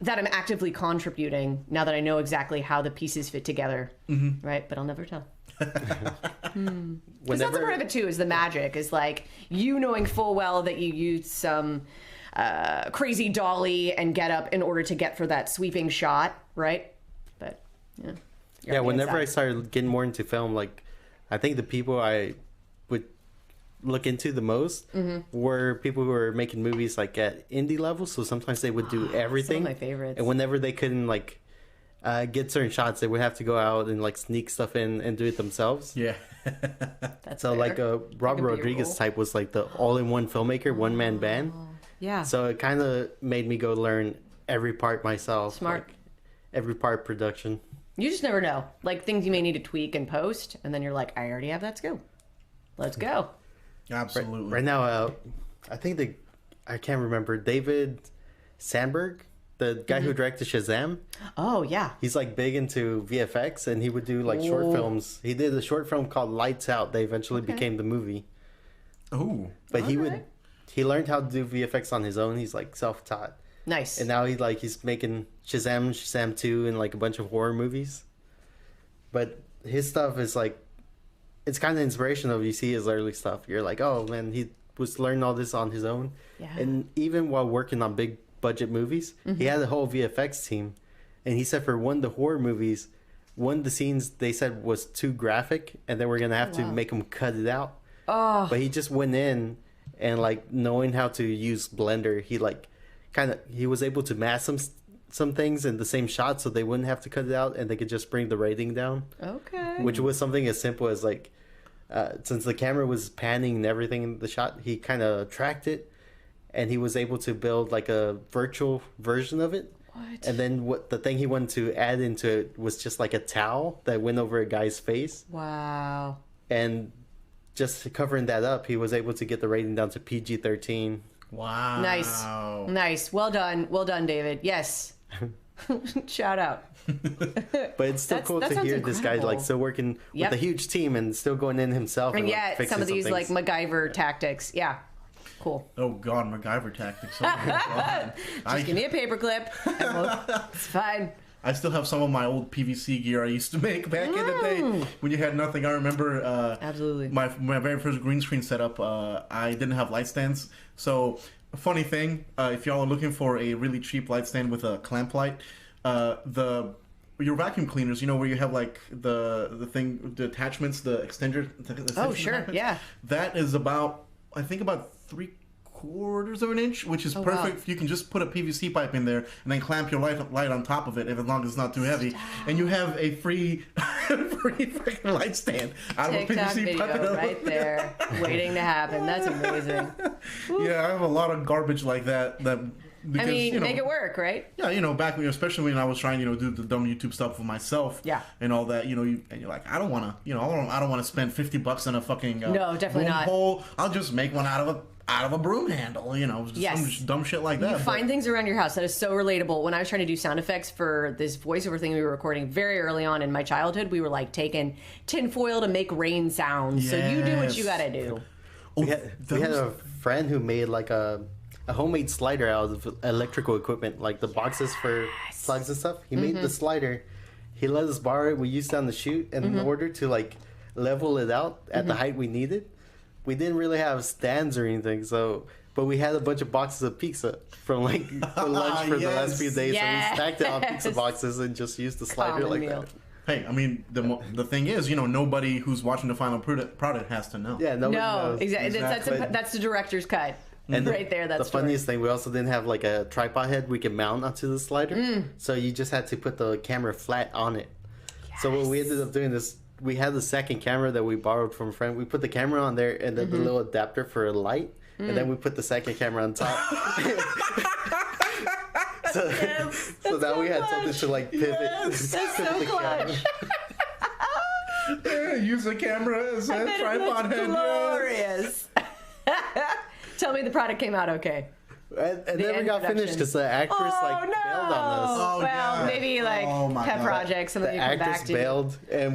that I'm actively contributing now that I know exactly how the pieces fit together. Right? But I'll never tell. Because that's a part of it too, is the magic, is like you knowing full well that you used some crazy dolly and get up in order to get for that sweeping shot, right? But yeah. Yeah, whenever I started getting more into film, like I think the people I would look into the most were people who were making movies like at indie level. So sometimes they would do everything. Some of my favorites. And whenever they couldn't like get certain shots, they would have to go out and like sneak stuff in and do it themselves. Yeah. That's so fair. like Robert Rodriguez type was like the all-in-one filmmaker, one-man band. Yeah. So it kind of made me go learn every part myself. Smart. Like, every part production. You just never know. Like things you may need to tweak and post, and then you're like, I already have that skill. Let's go. Absolutely. Right now, I think I can't remember, David Sandberg, the guy who directed Shazam. Oh, yeah. He's like big into VFX, and he would do like short films. He did a short film called Lights Out. They eventually became the movie. Oh. But he learned how to do VFX on his own. He's like self-taught. Nice. And now he's making Shazam 2, and like a bunch of horror movies. But his stuff is like, it's kind of inspirational. You see his early stuff, you're like, oh man, he was learning all this on his own. Yeah. And even while working on big budget movies, he had a whole VFX team. And he said for one of the horror movies, one of the scenes they said was too graphic, and they were gonna have to make him cut it out. Oh. But he just went in, and like knowing how to use Blender, he was able to mask some things in the same shot, so they wouldn't have to cut it out, and they could just bring the rating down. Okay. Which was something as simple as like, since the camera was panning and everything in the shot, he kind of tracked it, and he was able to build like a virtual version of it. What? And then the thing he wanted to add into it was just like a towel that went over a guy's face. Wow. And just covering that up, he was able to get the rating down to PG-13. Wow. Nice. Well done, David. Yes. Shout out. But it's still cool to hear this guy like still working with a huge team and still going in himself. And like, yet some of these like MacGyver tactics. Yeah. Cool. Oh God, MacGyver tactics. Oh my God. Just give me a paperclip. It's fine. I still have some of my old PVC gear I used to make back in the day when you had nothing. I remember absolutely my very first green screen setup. I didn't have light stands, so a funny thing. If y'all are looking for a really cheap light stand with a clamp light, your vacuum cleaners, where you have like the thing, the attachments, the extender. Oh sure, yeah. That is about 3/4 of an inch, which is perfect. Wow. You can just put a PVC pipe in there and then clamp your light on top of it, as long as it's not too heavy, and you have a free freaking light stand out of a PVC pipe. Right there, waiting to happen. That's amazing. Yeah, I have a lot of garbage like that. Because, make it work, right? Yeah, back when, especially when I was trying, do the dumb YouTube stuff for myself. Yeah. And all that, and you're like, I don't want to, I don't want to spend $50 on a fucking no, definitely broom not. Pole. I'll just make one out of a broom handle, just some dumb shit like that. You find things around your house. That is so relatable. When I was trying to do sound effects for this voiceover thing we were recording very early on in my childhood, we were like taking tinfoil to make rain sounds. Yes. So you do what you gotta do. We had a friend who made like a homemade slider out of electrical equipment, like the boxes for plugs and stuff. He made the slider. He let us borrow it. We used it on the shoot, and in order to like level it out at the height we needed, we didn't really have stands or anything. But we had a bunch of boxes of pizza from like for lunch for the last few days. Yes. So we stacked it on pizza boxes and just used the slider like that. Hey, I mean, the thing is, nobody who's watching the final product has to know. Yeah, nobody knows. Exactly. That's the director's cut. And right there, that's the funniest thing. We also didn't have like a tripod head we could mount onto the slider, so you just had to put the camera flat on it. So what we ended up doing is we had the second camera that we borrowed from a friend. We put the camera on there and then the little adapter for a light. And then we put the second camera on top. so that we had something to like pivot. That's so clutch. Use the camera as a tripod head. Glorious. Tell me the product came out okay. And never got finished because the actress bailed on us. Oh, well, maybe pet projects. Some of you come back to. The actress bailed, and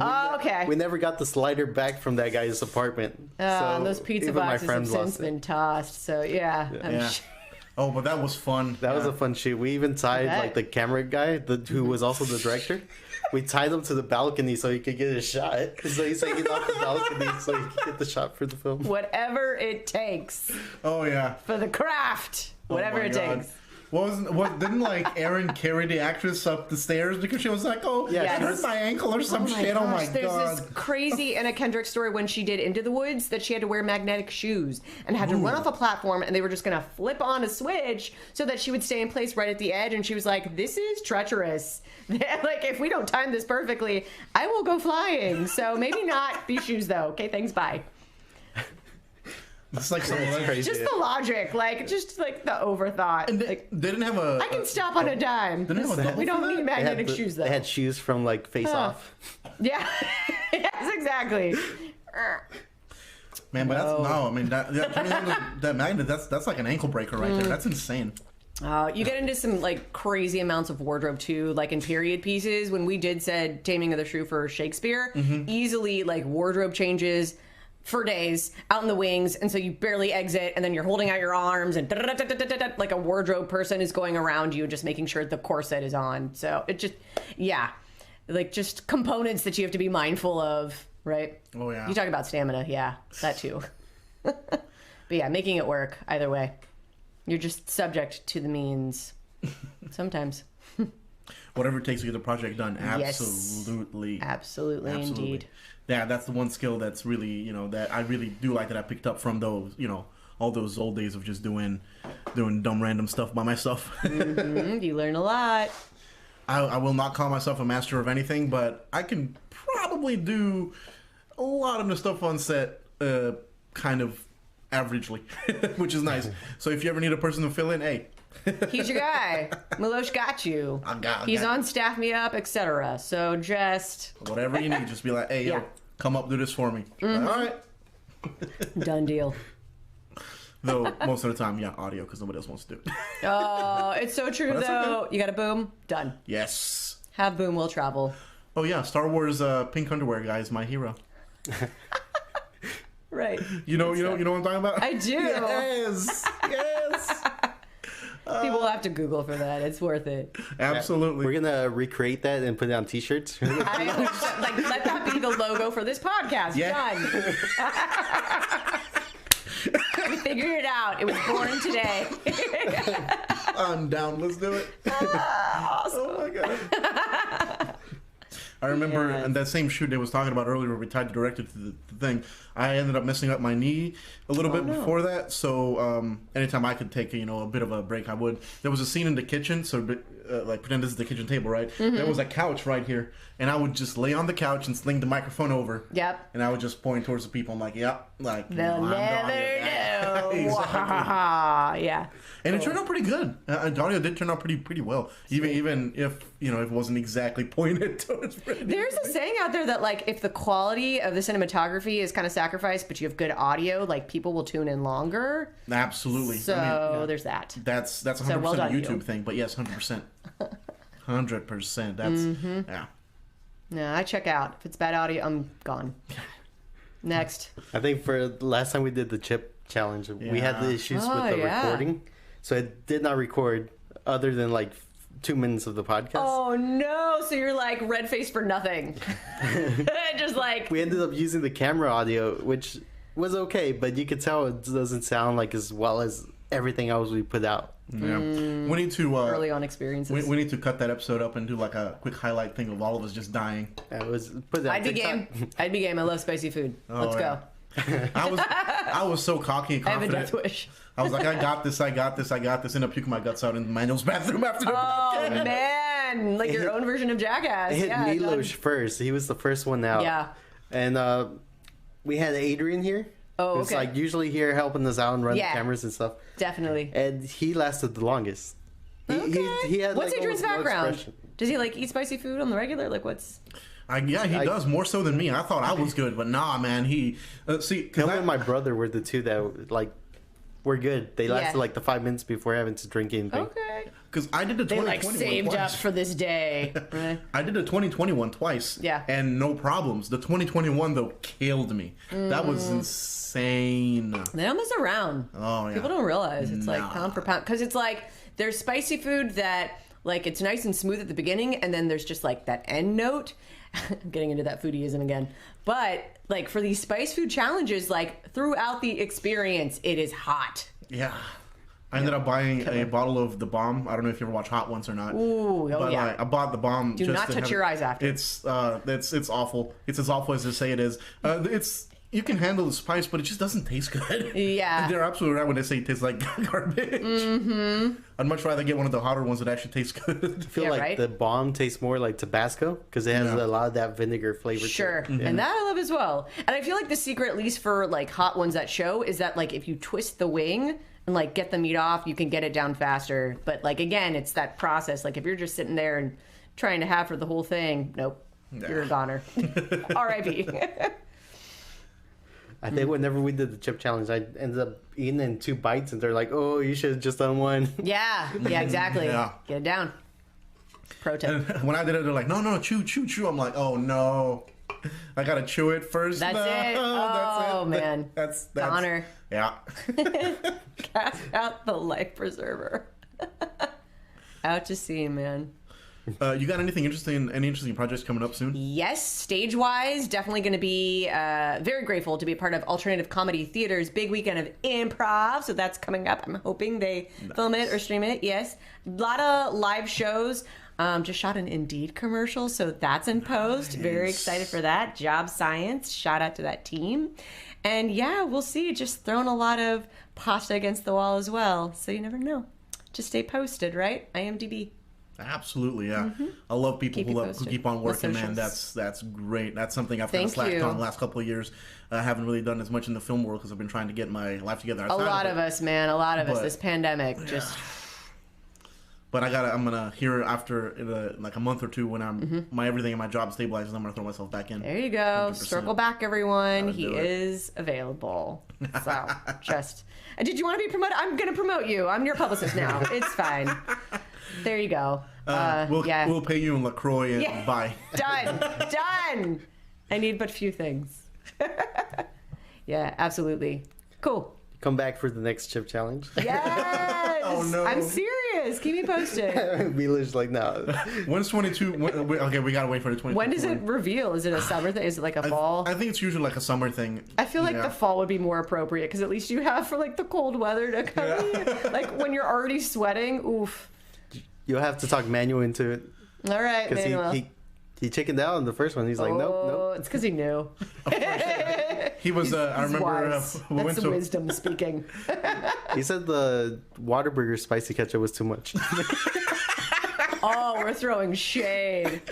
we never got the slider back from that guy's apartment. So those pizza boxes have since been tossed. So yeah. Oh, but that was fun. That was a fun shoot. We even tied the camera guy, who was also the director. We tied him to the balcony so he could get a shot. So he's taking off the balcony so he could get the shot for the film. Whatever it takes. Oh yeah. For the craft. Whatever it takes. What didn't Erin carry the actress up the stairs because she was like, she hurt my ankle or some shit. Gosh, oh my there's god. This crazy Anna Kendrick story when she did Into the Woods that she had to wear magnetic shoes and had to run off a platform and they were just gonna flip on a switch so that she would stay in place right at the edge, and she was like, this is treacherous. Like, if we don't time this perfectly, I will go flying. So maybe not these shoes though. Okay, thanks, bye. It's like something crazy. Just the logic, just the overthought. And they didn't have a. I can stop on a dime. We don't need magnetic shoes though. They had shoes from Face Off. Yeah. Yes, exactly. Man, but that magnet, that's like an ankle breaker right there. That's insane. You get into some crazy amounts of wardrobe too, like in period pieces. When we did said Taming of the Shrew for Shakespeare, easily wardrobe changes for days out in the wings, and so you barely exit, and then you're holding out your arms, and like a wardrobe person is going around you, just making sure the corset is on. So it just, just components that you have to be mindful of, right? Oh yeah. You talk about stamina, that too. But yeah, making it work either way. You're just subject to the means sometimes. Whatever it takes to get the project done. Yes. Absolutely, indeed. Yeah, that's the one skill that's really, that I really do like that I picked up from those, all those old days of just doing dumb random stuff by myself. You learn a lot. I will not call myself a master of anything, but I can probably do a lot of the stuff on set kind of averagely, which is nice. So if you ever need a person to fill in, hey. He's your guy. Milosh got you. He's on Staff Me Up, etc. So just whatever you need, just be like, hey, yo, come up, do this for me. Like, all right. Done deal. Though most of the time, audio, because nobody else wants to do it. Oh, it's so true though. Okay. You got a boom, done. Yes. Have boom, will travel. Oh yeah, Star Wars pink underwear guy is my hero. Right. You know what I'm talking about? I do. Yes. People will have to Google for that. It's worth it. Absolutely. We're gonna recreate that and put it on T-shirts. Let that be the logo for this podcast. Yeah. Done. We figured it out. It was born today. I'm down. Let's do it. Awesome. Oh my god. I remember in that same shoot they was talking about earlier where we tied the director to the thing, I ended up messing up my knee a little bit before that. So anytime I could take a bit of a break, I would. There was a scene in the kitchen, so pretend this is the kitchen table, right? There was a couch right here, and I would just lay on the couch and sling the microphone over. Yep. And I would just point towards the people. I'm like, yep. Like, they'll never know. Exactly. Yeah. And it turned out pretty good. The audio did turn out pretty well. Even if it wasn't exactly pointed towards Brady. There's a saying out there that if the quality of the cinematography is kind of sacrificed, but you have good audio, people will tune in longer. Absolutely. So there's that. That's 100% a YouTube thing, but yes, 100%. 100%. That's yeah. No, I check out. If it's bad audio, I'm gone. Next. I think for the last time we did the chip challenge, we had the issues with the recording. So it did not record other than 2 minutes of the podcast. Oh no! So you're red faced for nothing. Just we ended up using the camera audio, which was okay, but you could tell it doesn't sound as well as everything else we put out. Yeah, we need to early on experiences. We need to cut that episode up and do a quick highlight thing of all of us just dying. I'd be game. I love spicy food. Let's go. I was so cocky and confident. I have a death wish. I was like, I got this. End up puking my guts out in Manuel's bathroom after the podcast. Man. man, like your own version of Jackass. It hit Milos first. He was the first one out. Yeah. And we had Adrian here. Oh, okay. Who's like usually here helping us out and run the cameras and stuff. Definitely. And he lasted the longest. He had, what's like, Adrian's background? No Does he like eat spicy food on the regular? Like what's? Yeah, he does more so than me. I thought I was good, but nah, man. He see, him and my brother were the two that like were good. They lasted like the 5 minutes before having to drink anything. Okay. Because I did the 2021 They like saved up for this day. I did the 2021 twice. Yeah. And no problems. The 2021 though killed me. That was insane. They don't mess around. Oh yeah. People don't realize it's like pound for pound because it's like there's spicy food that like it's nice and smooth at the beginning, and then there's just like that end note. I'm getting into that foodieism again. But like for these spice food challenges, like throughout the experience, it is hot. Yeah. I ended up buying a bottle of the bomb. I don't know if you ever watch Hot Ones or not. Ooh, but yeah. I bought the bomb. Do not touch your eyes after. It's awful. It's as awful as they say it is. You can handle the spice, but it just doesn't taste good. Yeah. They're absolutely right when they say it tastes like garbage. Mm-hmm. I'd much rather get one of the hotter ones that actually tastes good. I feel like the bomb tastes more like Tabasco because it has a lot of that vinegar flavor. Sure. To it. And that I love as well. And I feel like the secret, at least for like hot ones that show, is that like if you twist the wing and like get the meat off, you can get it down faster. But like again, it's that process. Like if you're just sitting there and trying to have for the whole thing, nope. You're a goner. R.I.P. I think whenever we did the chip challenge, I ended up eating in 2 bites, and they're like, "Oh, you should have just done one." Yeah, exactly. Yeah. Get it down. Pro tip. And when I did it, they're like, no, chew. I'm like, oh no, I gotta chew it first. That's it. Oh man, that's goner. Yeah. Cast out the life preserver. Out to sea, man. You got any interesting projects coming up soon? Yes, stage-wise, definitely going to be very grateful to be a part of Alternative Comedy Theater's big weekend of improv. So that's coming up. I'm hoping they film it or stream it. Yes, a lot of live shows. Just shot an Indeed commercial, so that's in post. Very excited for that. Job Science. Shout out to that team. And yeah, we'll see. Just throwing a lot of pasta against the wall as well. So you never know. Just stay posted, right? IMDb. Absolutely, yeah. Mm-hmm. I love people who keep on working, man. That's great. That's something I've kind of slacked on the last couple of years. I haven't really done as much in the film world because I've been trying to get my life together. A lot of us, man. A lot of us. This pandemic just. But I'm gonna hear after like a month or two when my everything in my job stabilizes. I'm gonna throw myself back in. There you go. 100%. Circle back, everyone. He is available. So just. Did you want to be promoted? I'm gonna promote you. I'm your publicist now. It's fine. There you go. We'll pay you in LaCroix and bye. Done. I need but few things. Yeah, absolutely. Cool. Come back for the next chip challenge. Yes. Oh no. I'm serious. Keep me posted. Mila's like, no. When's 22? Okay, we gotta wait for the 22. When does it reveal? Is it a summer thing? Is it like a fall? I think it's usually like a summer thing. I feel like the fall would be more appropriate because at least you have for like the cold weather to come in. Like when you're already sweating, oof. You'll have to talk Manuel into it. All right, Manuel. He chickened out on the first one. He's like, nope. It's because he knew. He was. I remember. That's the wisdom speaking. He said the Whataburger spicy ketchup was too much. Oh, we're throwing shade.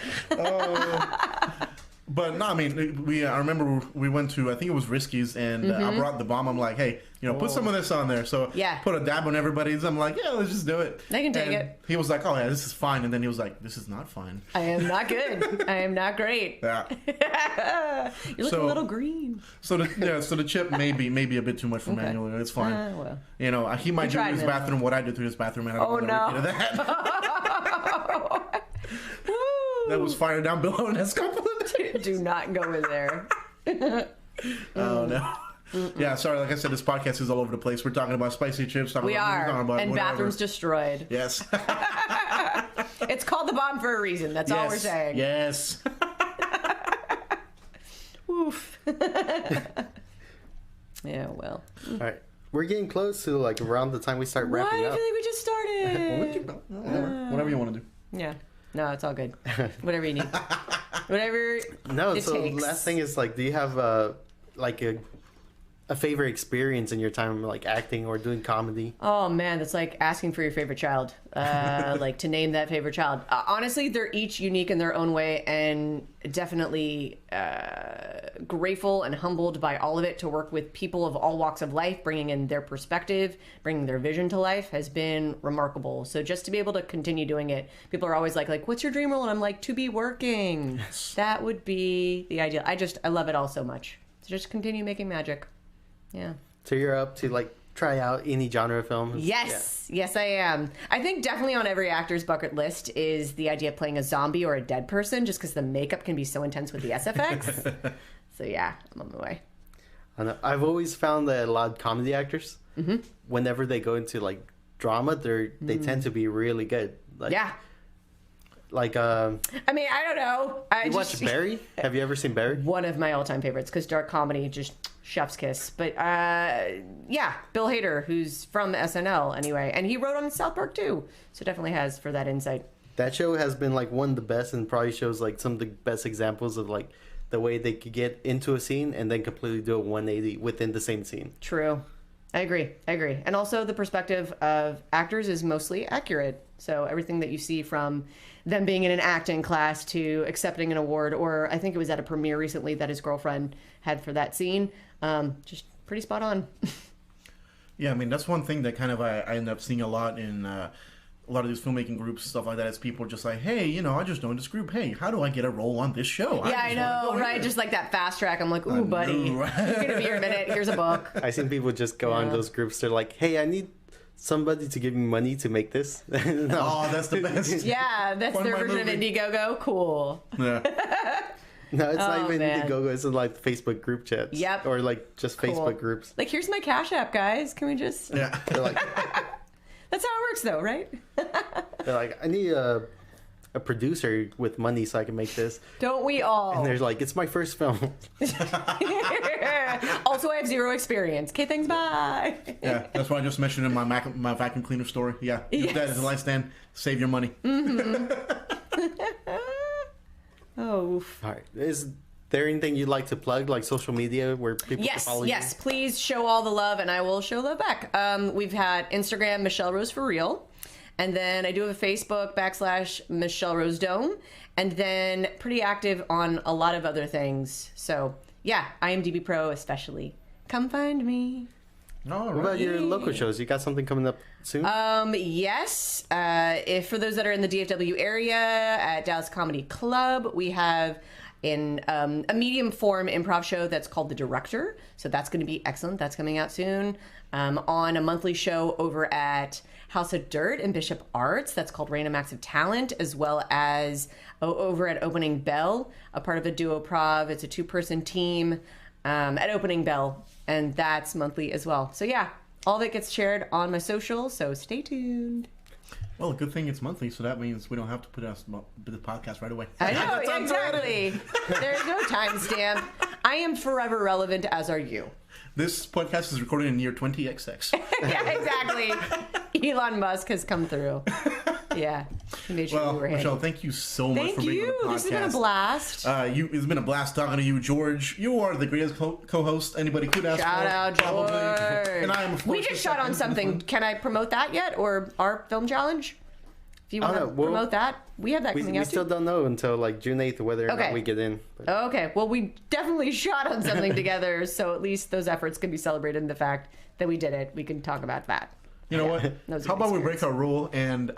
But no, I mean, I remember we went to, I think it was Risky's, and I brought the bomb. I'm like, hey, put some of this on there. So put a dab on everybody's. I'm like, yeah, let's just do it. They can take it. He was like, oh yeah, this is fine. And then he was like, this is not fine. I am not good. I am not great. Yeah. You're looking a little green. So the chip may be a bit too much for Manuel. It's fine. Well. He might do his bathroom what I do through his bathroom, and I don't want to repeat that. That was fire down below in Escapade. Do not go in there. Oh no. Yeah, sorry. Like I said, this podcast is all over the place. We're talking about spicy chips. We are, and bathrooms destroyed. Yes. It's called the bomb for a reason. That's all we're saying. Yes. Oof. Yeah. Well. All right. We're getting close to like around the time we start wrapping up. I feel like we just started. Whatever you want to do. Yeah. No, it's all good. Whatever you need. Whatever No, it so takes. last thing is like, do you have like a a favorite experience in your time, like acting or doing comedy? Oh man, that's like asking for your favorite child. Like to name that favorite child. Honestly, they're each unique in their own way, and definitely grateful and humbled by all of it. To work with people of all walks of life, bringing in their perspective, bringing their vision to life, has been remarkable. So just to be able to continue doing it, people are always like, what's your dream role? And I'm like, to be working. Yes. That would be the ideal. I love it all so much. So just continue making magic. Yeah. So you're up to like try out any genre of films? Yes. Yeah. Yes, I am. I think definitely on every actor's bucket list is the idea of playing a zombie or a dead person, just because the makeup can be so intense with the SFX. So yeah, I'm on my way. I know. I've always found that a lot of comedy actors, whenever they go into like drama, they tend to be really good. Like, yeah. Like, I mean, I don't know. You watched Barry? Have you ever seen Barry? One of my all-time favorites, because dark comedy, just chef's kiss. But yeah, Bill Hader, who's from SNL anyway, and he wrote on South Park too, so definitely has for that insight. That show has been like one of the best, and probably shows like some of the best examples of like the way they could get into a scene and then completely do a 180 within the same scene. True. I agree. And also the perspective of actors is mostly accurate. So everything that you see from them being in an acting class to accepting an award, or I think it was at a premiere recently that his girlfriend had for that scene, just pretty spot on. Yeah, I mean, that's one thing that kind of I end up seeing a lot in a lot of these filmmaking groups and stuff like that, is people just like, hey, I just joined this group. Hey, how do I get a role on this show? Yeah, I know, right? Just like that fast track. I'm like, ooh, buddy, you're going to be here in a minute. Here's a book. I've seen people just go on those groups. They're like, hey, I need somebody to give me money to make this. No. Oh, that's the best. Yeah, that's their version of Indiegogo. Cool. Yeah. No, it's not even Indiegogo. It's like Facebook group chats. Yep. Or like just Facebook groups. Like, here's my Cash App, guys. Can we just... Yeah. They're like... That's how it works, though, right? They're like, I need a producer with money so I can make this. Don't we all? And they're like, it's my first film. Also, I have zero experience. Okay, thanks, bye. Yeah, that's why I just mentioned in my vacuum cleaner story. Yeah, use that as a light stand. Save your money. Mm-hmm. Oh. All right. Is there anything you'd like to plug, like social media, where people can follow you? Yes, please show all the love, and I will show love back. We've had Instagram, Michelle Rose for real. And then I do have a Facebook / Michelle Rose Domb. And then pretty active on a lot of other things. So, yeah, IMDb Pro especially. Come find me. What about your local shows? You got something coming up soon? Yes. If for those that are in the DFW area, at Dallas Comedy Club, we have a medium form improv show that's called The Director. So that's going to be excellent. That's coming out soon. On a monthly show over at House of Dirt and Bishop Arts that's called Random Acts of Talent, as well as over at Opening Bell, a part of a duo prov. It's a 2-person team at Opening Bell, and that's monthly as well. So yeah, all that gets shared on my social, so stay tuned. Well, good thing it's monthly, so that means we don't have to put out the podcast right away. I know, exactly. There's no timestamp. I am forever relevant, as are you. This podcast is recorded in year 20XX. Yeah, exactly. Elon Musk has come through. Yeah. He made sure we were Michelle, handy. thank you so much for being on the podcast. This has been a blast. It's been a blast talking to you, George. You are the greatest co-host anybody could ask for. Shout out, George. And I am, of course, we just shot on something. Can I promote that yet? Or our film challenge? If you want to promote that, we have that coming out. We still don't know until like June 8th whether or not we get in. But. Okay. Well, we definitely shot on something together, so at least those efforts can be celebrated in the fact that we did it. We can talk about that. You know what? How about we break our rule and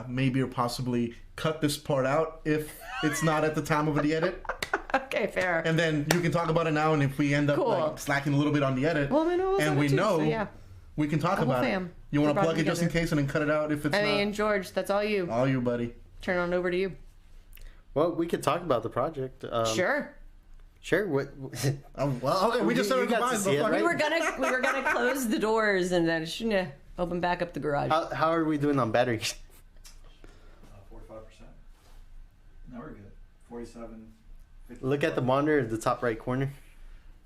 maybe or possibly cut this part out if it's not at the time of the edit? Okay, fair. And then you can talk about it now, and if we end up like, slacking a little bit on the edit, and we know, we can talk about it. You want to plug it just in case and then cut it out if it's not? I mean, George, that's all you. All you, buddy. Turn on over to you. Well, we could talk about the project. Sure. What? Well, okay. We just started to see it, right? We were gonna close the doors and then open back up the garage. How are we doing on battery? 45%. No, we're good. 47. 50. Look at the monitor at the top right corner.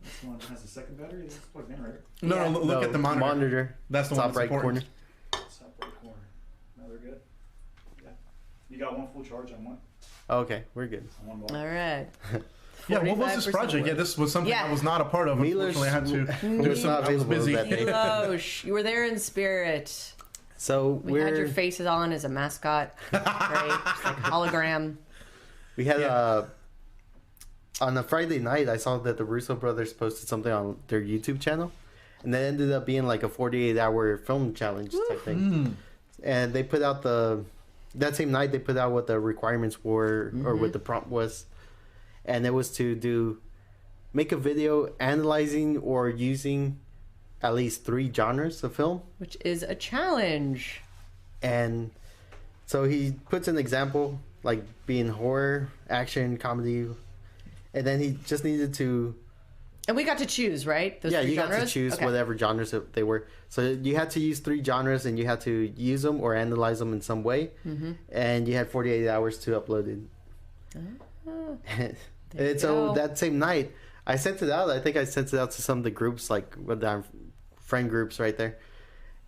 This one has a second battery. This is plugged in, right? No, look at the monitor. That's the top right corner. Top right corner. No, they're good. Yeah. You got one full charge on one. Okay, we're good. On one All right. Yeah, what was this project? Yeah, this was something I was not a part of. Unfortunately, I had to do something. I was busy. Milosh, you were there in spirit. So we had your faces on as a mascot. Great. Just like hologram. We had on a Friday night, I saw that the Russo brothers posted something on their YouTube channel, and that ended up being like a 48-hour film challenge type thing. And they put out that same night they put out what the requirements were or what the prompt was, and it was to make a video analyzing or using at least 3 genres of film, which is a challenge. And so he puts an example like being horror, action, comedy, and then he just needed to. And we got to choose, right? Those 3 genres? Got to choose whatever genres they were. So you had to use 3 genres, and you had to use them or analyze them in some way. And you had 48 hours to upload it. And so that same night, I sent it out. I think I sent it out to some of the groups, like with our friend groups right there.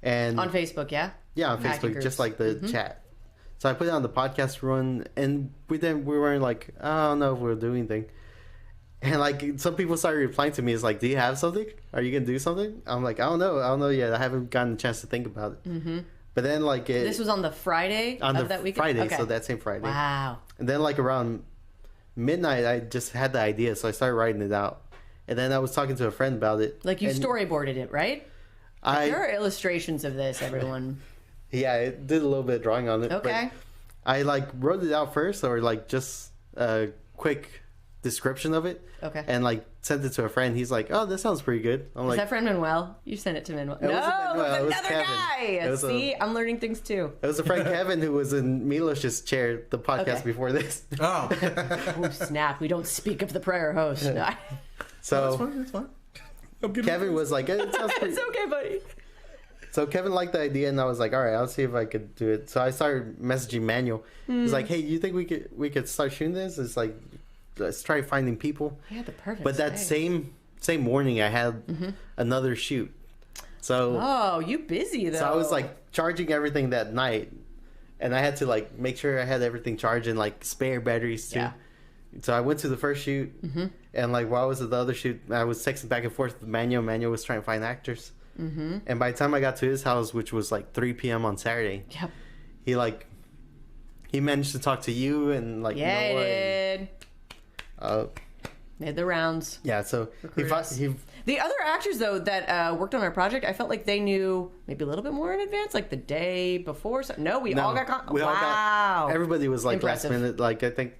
And on Facebook, yeah? Yeah, on Facebook, just like the chat. So I put it on the podcast run, and we weren't like, I don't know if we'll do anything. And like some people started replying to me, it's like, do you have something? Are you gonna do something? I'm like, I don't know yet. I haven't gotten a chance to think about it. But then like this was on the Friday of that weekend? Friday, so that same Friday. Wow. And then like around midnight, I just had the idea, so I started writing it out. And then I was talking to a friend about it. Like you storyboarded it, right? There are illustrations of this, everyone. Yeah, I did a little bit of drawing on it. Okay. I like wrote it out first, or like just a quick description of it. Okay. And like sent it to a friend. He's like, "Oh, this sounds pretty good." I'm like, "Is that friend Manuel? You sent it to Manuel." No, it was another guy. See, I'm learning things too. It was a friend Kevin who was in Milosh's chair the podcast before this. Oh. Oh snap! We don't speak of the prior host. No. So that's fine. Kevin was like, "It sounds pretty." It's okay, buddy. So Kevin liked the idea, and I was like, "All right, I'll see if I could do it." So I started messaging Manuel. He's like, "Hey, you think we could start shooting this?" It's like, let's try finding people. Yeah, the perfect. But that same morning, I had another shoot. So you busy though. So I was like charging everything that night, and I had to like make sure I had everything charged and like spare batteries too. Yeah. So I went to the first shoot, and like while I was at the other shoot, I was texting back and forth with Manuel. Manuel was trying to find actors. And by the time I got to his house, which was like 3 p.m. on Saturday, he managed to talk to you and like Noah. He did. Made the rounds. Yeah, so the other actors though that worked on our project, I felt like they knew maybe a little bit more in advance, like the day before. We all got everybody was like impressive. Last minute. Like I think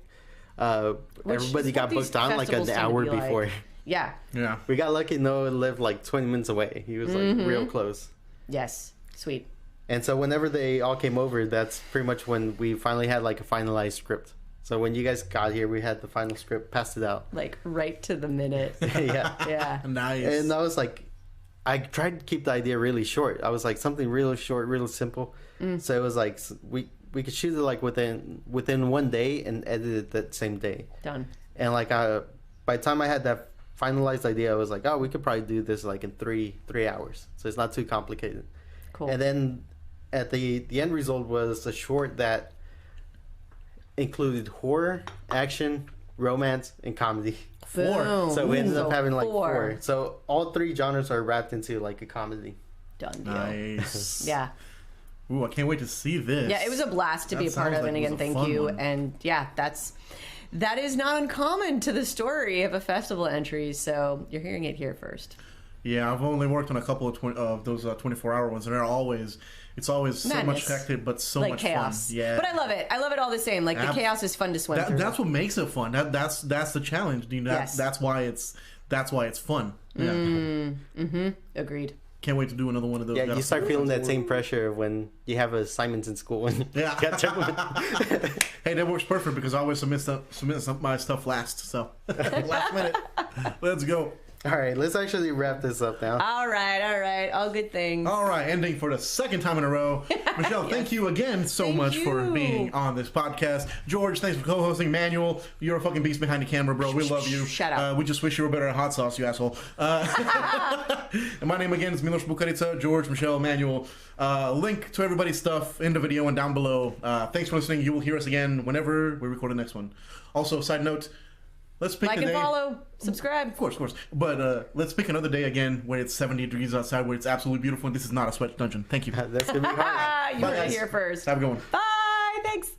everybody got booked on like an hour before. Yeah. We got lucky. Noah lived like 20 minutes away. He was like real close. Yes. Sweet. And so whenever they all came over, that's pretty much when we finally had like a finalized script. So when you guys got here, we had the final script, passed it out. Like right to the minute. Yeah. Nice. And I was like, I tried to keep the idea really short. I was like something really short, really simple. So it was like we could shoot it like within 1 day and edit it that same day. Done. And like by the time I had that finalized idea, I was like, oh, we could probably do this like in 3 hours. So it's not too complicated. Cool. And then at the end result was a short that included horror, action, romance, and comedy. 4. So we ended up having like 4. So all 3 genres are wrapped into like a comedy. Done deal. Nice. Yeah. Ooh, I can't wait to see this. Yeah, it was a blast to be a part of, and again, thank you. And yeah, that is not uncommon to the story of a festival entry, so you're hearing it here first. Yeah, I've only worked on a couple of those 24-hour ones, and it's always madness. So much hectic, but so much chaos. Fun. Yeah, but I love it. I love it all the same. Like the chaos is fun to swim through. That's what makes it fun. That's the challenge. You know, yes. That's why it's fun. Yeah. Agreed. Can't wait to do another one of those. Yeah, you start feeling that same pressure when you have assignments in school and yeah. Hey, that works perfect because I always submit my stuff last. So last minute. Let's go. All right, let's actually wrap this up now. All right. All good things. All right, ending for the second time in a row. Michelle, thank you again so much for being on this podcast. George, thanks for co-hosting. Manuel, you're a fucking beast behind the camera, bro. We love you. Shout out. We just wish you were better at hot sauce, you asshole. And my name again is Miloš Bukarica, George, Michelle, Manuel. Link to everybody's stuff in the video and down below. Thanks for listening. You will hear us again whenever we record the next one. Also, side note, let's pick like a and day. follow, subscribe. Of course. But let's pick another day again where it's 70 degrees outside, where it's absolutely beautiful, and this is not a sweat dungeon. Thank you. That's gonna be hard. You Bye, heard it guys. here first. Have a good one. Bye. Thanks.